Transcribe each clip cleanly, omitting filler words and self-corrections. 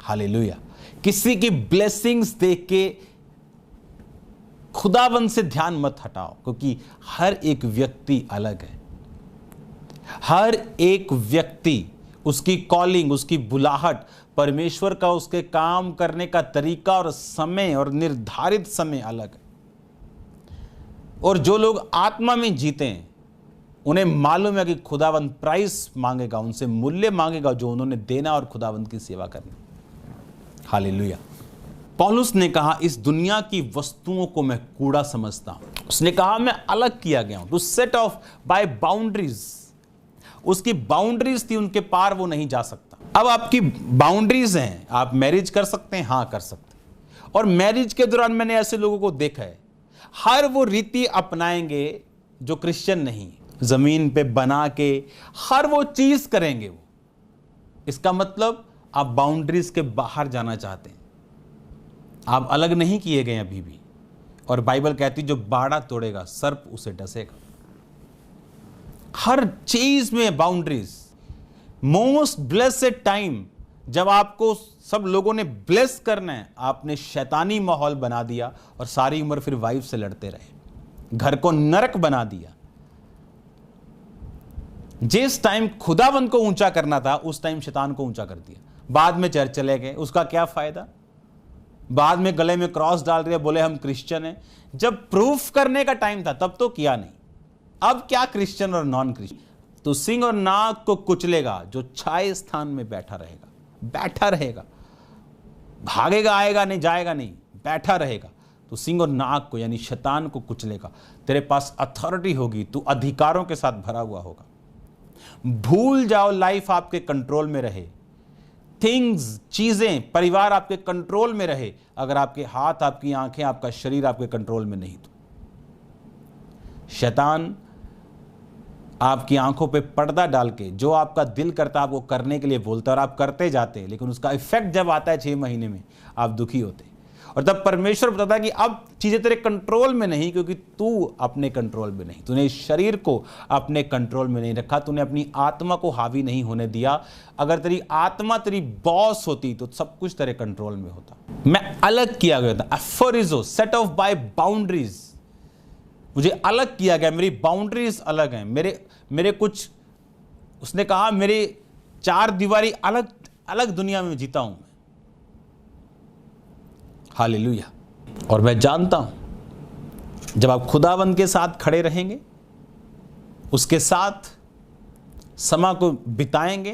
Hallelujah. किसी की blessings देख के खुदावंद से ध्यान मत हटाओ, क्योंकि हर एक व्यक्ति अलग है। हर एक व्यक्ति, उसकी कॉलिंग, उसकी बुलाहट, परमेश्वर का उसके काम करने का तरीका और समय और निर्धारित समय अलग है। और जो लोग आत्मा में जीते हैं उन्हें मालूम है कि खुदावंद प्राइस मांगेगा, उनसे मूल्य मांगेगा जो उन्होंने देना और खुदावंद की सेवा करनी। हालेलुया। पौलुस ने कहा इस दुनिया की वस्तुओं को मैं कूड़ा समझता हूं। उसने कहा मैं अलग किया गया हूं, to set off by boundaries. उसकी बाउंड्रीज थी, उनके पार वो नहीं जा सकता। अब आपकी बाउंड्रीज हैं, आप मैरिज कर सकते हैं, हां कर सकते हैं। और मैरिज के दौरान मैंने ऐसे लोगों को देखा है, हर वो रीति अपनाएंगे जो क्रिश्चियन नहीं, जमीन पे बना के हर वो चीज करेंगे वो। इसका मतलब आप बाउंड्रीज के बाहर जाना चाहते हैं, आप अलग नहीं किए गए अभी भी। और बाइबल कहती जो बाड़ा तोड़ेगा सर्प उसे डसेगा। हर चीज में बाउंड्रीज। मोस्ट ब्लेस्ड टाइम जब आपको सब लोगों ने ब्लेस करना है, आपने शैतानी माहौल बना दिया और सारी उम्र फिर वाइफ से लड़ते रहे, घर को नरक बना दिया। जिस टाइम खुदावंद को ऊंचा करना था उस टाइम शैतान को ऊंचा कर दिया। बाद में चर्च चले गए, उसका क्या फायदा। बाद में गले में क्रॉस डाल दिया, बोले हम क्रिश्चियन हैं। जब प्रूफ करने का टाइम था तब तो किया नहीं। अब क्या क्रिश्चियन और नॉन क्रिश्चियन। तो सिंह और नाग को कुचलेगा जो छाए स्थान में बैठा रहेगा, बैठा रहेगा, भागेगा आएगा नहीं, जाएगा नहीं, बैठा रहेगा। तो सिंह और नाग को यानी शैतान को कुचलेगा। तेरे पास अथॉरिटी होगी, तू अधिकारों के साथ भरा हुआ होगा। भूल जाओ लाइफ आपके कंट्रोल में रहे, थिंग्स, चीजें, परिवार आपके कंट्रोल में रहे, अगर आपके हाथ, आपकी आंखें, आपका शरीर आपके कंट्रोल में नहीं तो। शैतान आपकी आंखों पे पर्दा डाल के जो आपका दिल करता है आपको करने के लिए बोलता है और आप करते जाते हैं, लेकिन उसका इफेक्ट जब आता है 6 महीने में आप दुखी होते हैं। और तब परमेश्वर बताता है कि अब चीजें तेरे कंट्रोल में नहीं, क्योंकि तू अपने कंट्रोल में नहीं, तूने इस शरीर को अपने कंट्रोल में नहीं रखा, तूने अपनी आत्मा को हावी नहीं होने दिया। अगर तेरी आत्मा तेरी बॉस होती तो सब कुछ तेरे कंट्रोल में होता। मैं अलग किया गया था, एफोरिजो, सेट ऑफ बाय बाउंड्रीज। मुझे अलग किया गया, मेरी बाउंड्रीज अलग हैं, मेरे कुछ, उसने कहा मेरे 4 दीवारी अलग अलग दुनिया में जीता हूं मैं। हालेलुया। और मैं जानता हूं जब आप खुदावंद के साथ खड़े रहेंगे, उसके साथ समय को बिताएंगे,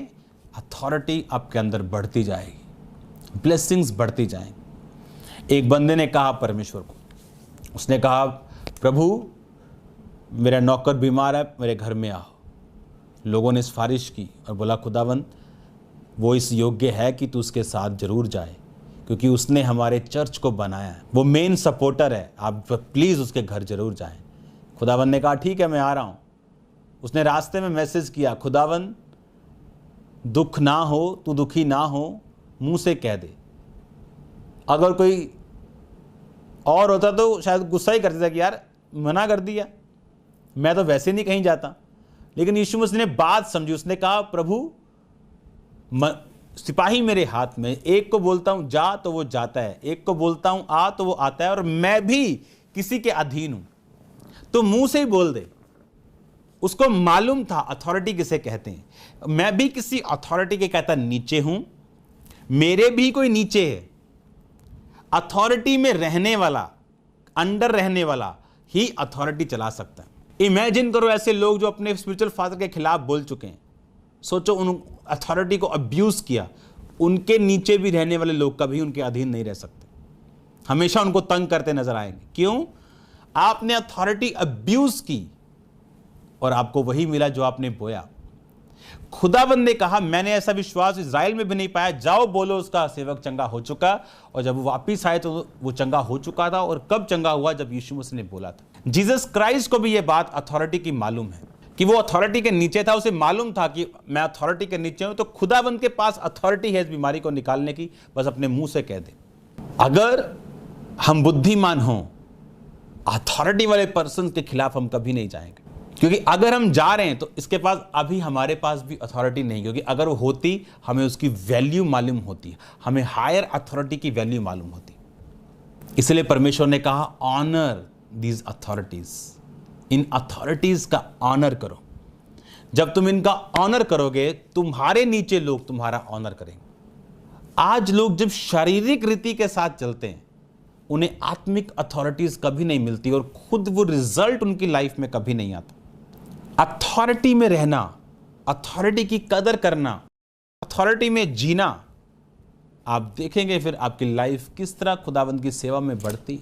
अथॉरिटी आपके अंदर बढ़ती जाएगी, ब्लेसिंग्स बढ़ती जाएंगी। एक बंदे ने कहा परमेश्वर को, उसने कहा प्रभु मेरा नौकर बीमार है, मेरे घर में आओ। लोगों ने सिफारिश की और बोला खुदावंद वो इस योग्य है कि तू उसके साथ जरूर जाए, क्योंकि उसने हमारे चर्च को बनाया है, वो मेन सपोर्टर है, आप प्लीज़ उसके घर जरूर जाएं। खुदावंद ने कहा ठीक है मैं आ रहा हूँ। उसने रास्ते में मैसेज किया, खुदावंद दुख ना हो, तू दुखी ना हो, मुंह से कह दे। अगर कोई और होता तो शायद गुस्सा ही कर देता कि यार मना कर दिया, मैं तो वैसे नहीं कहीं जाता। लेकिन यीशु मसीह ने बात समझी, उसने कहा प्रभु सिपाही मेरे हाथ में, एक को बोलता हूं जा तो वो जाता है, एक को बोलता हूं आ तो वो आता है, और मैं भी किसी के अधीन हूं। तो मुंह से ही बोल दे। उसको मालूम था अथॉरिटी किसे कहते हैं। मैं भी किसी अथॉरिटी के कहता नीचे हूं, मेरे भी कोई नीचे है। अथॉरिटी में रहने वाला, अंडर रहने वाला ही अथॉरिटी चला सकता है। इमेजिन करो ऐसे लोग जो अपने स्पिरिचुअल फादर के खिलाफ बोल चुके हैं, सोचो उन अथॉरिटी को अब्यूज किया, उनके नीचे भी रहने वाले लोग कभी उनके अधीन नहीं रह सकते, हमेशा उनको तंग करते नजर आएंगे। क्यों? आपने अथॉरिटी अब्यूज की और आपको वही मिला जो आपने बोया। खुदाबंद ने कहा मैंने ऐसा विश्वास इज़राइल में भी नहीं पाया, जाओ बोलो उसका सेवक चंगा हो चुका। और जब वो वापिस आए तो वो चंगा हो चुका था। और कब चंगा हुआ? जब यीशु मसीह ने बोला था। जीसस क्राइस्ट को भी ये बात अथॉरिटी की मालूम है कि वो अथॉरिटी के नीचे था, उसे मालूम था कि मैं अथॉरिटी के नीचे हूं, तो खुदाबंद के पास अथॉरिटी है इस बीमारी को निकालने की, बस अपने मुंह से कह दे। अगर हम बुद्धिमान हों, अथॉरिटी वाले पर्सन के खिलाफ हम कभी नहीं जाएंगे। क्योंकि अगर हम जा रहे हैं तो इसके पास अभी हमारे पास भी अथॉरिटी नहीं, क्योंकि अगर वो होती हमें उसकी वैल्यू मालूम होती, हमें हायर अथॉरिटी की वैल्यू मालूम होती। इसलिए परमेश्वर ने कहा ऑनर दीज अथॉरिटीज, इन अथॉरिटीज का ऑनर करो। जब तुम इनका ऑनर करोगे तुम्हारे नीचे लोग तुम्हारा ऑनर करेंगे। आज लोग जब शारीरिक रीति के साथ चलते हैं उन्हें आत्मिक अथॉरिटीज कभी नहीं मिलती और खुद वो रिजल्ट उनकी लाइफ में कभी नहीं आता। अथॉरिटी में रहना, अथॉरिटी की कदर करना, अथॉरिटी में जीना, आप देखेंगे फिर आपकी लाइफ किस तरह खुदावंद की सेवा में बढ़ती।